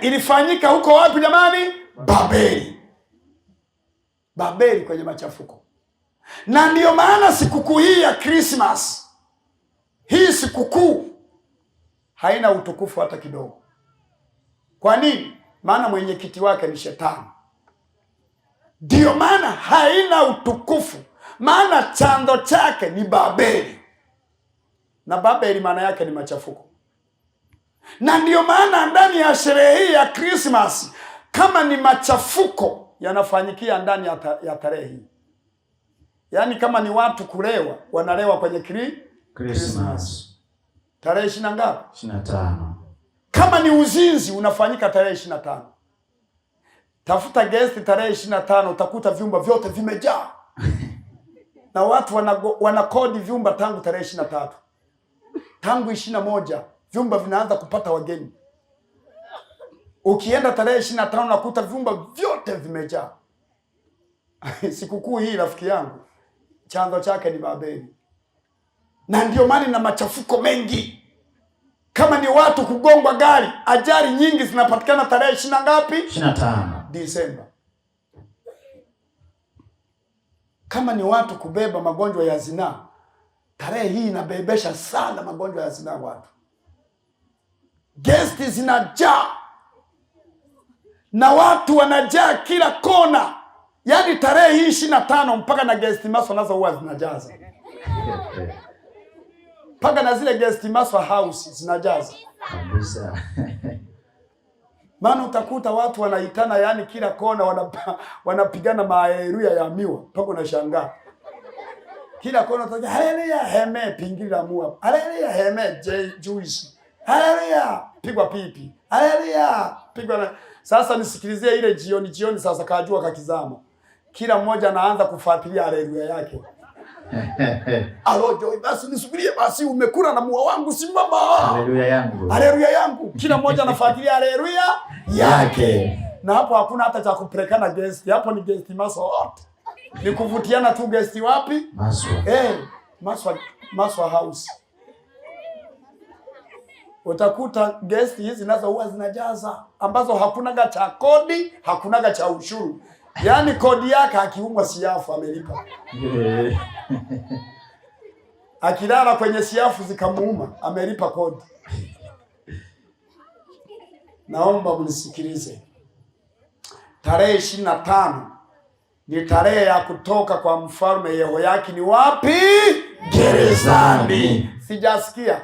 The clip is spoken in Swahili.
ilifanyika huko wapi jamani? Babeli. Babeli kwenye machafuko. Na ndiyo maana sikukuu hii ya Christmas, hii sikukuu haina utukufu hata kidogo. Kwa nini? Maana mwenyekiti wake ni Shetani. Ndiyo maana haina utukufu, maana chanzo chake ni Babeli. Na Babeli maana yake ni machafuko. Na ndiyo maana ndani ya sherehe hii ya Christmas, kama ni machafuko yanafanyikia ndani ya tarehe hii. Yaani kama ni watu kulewa, wanalewa kwenye Christmas. Tarehe 20 ngapi? 25. Kama ni uzinzi unafanyika tarehe 25. Tafuta guest tarehe 25, utakuta vyumba vyote vimejaa. Na watu wanakodi vyumba tangu tarehe 23. Tangu 21 vyumba vinaanza kupata wageni. Ukienda tarehe 25 unakuta vyumba vyote vimejaa. Sikukuu hii rafiki yangu, chanzo chake ni Babeli. Na ndio maana na machafuko mengi. Kama ni watu kugongwa gari, ajali nyingi zinapatikana tarehe 20 ngapi? 25 Disemba. Kama ni watu kubeba magonjwa ya zinaa, tarehe hii inabebesha sana magonjwa ya zinaa watu. Guest zinajaa. Na watu wanajaa kila kona. Yaani tarehe hii 25 mpaka na guest maso nazo huwa zinajaza. Paka na zile guest maso house zinajaza. Kabisa. Maana utakuta watu wanaitana, yani kila kona wanapigana mahaleluya ya miwa. Paka unashangaa. Kila kona utakuta haleluya heme pingila mua. Haleluya heme juice. Haleluya pigwa pipi. Haleluya pigwa na... Sasa nisikilizie ile jioni sasa kajua kakizama. Kila mmoja anaanza kufuatilia haleluya yake. Alojo, basi nisubirie basi, umekula na mua wangu simama. Haleluya yangu. Haleluya yangu. Kila mmoja anafuatilia haleluya yake. Na hapo hakuna hata cha kupelekana guest. Hapo ni guest maso wote. Ni kuvutiana tu guest wapi? Maswa. Maswa house. Utakuta guest hizi nazo huwa zinajaza, ambazo hakunaga cha kodi, hakunaga cha ushuru. Yaani kodi yake akiumwa siafu amelipa. Akilala kwenye siafu zikamuuma amelipa kodi. Naomba mnisikilize. Tarehe 25 ni tarehe ya kutoka kwa mfalme Yehoyakini wapi? Gerezani. Sijasikia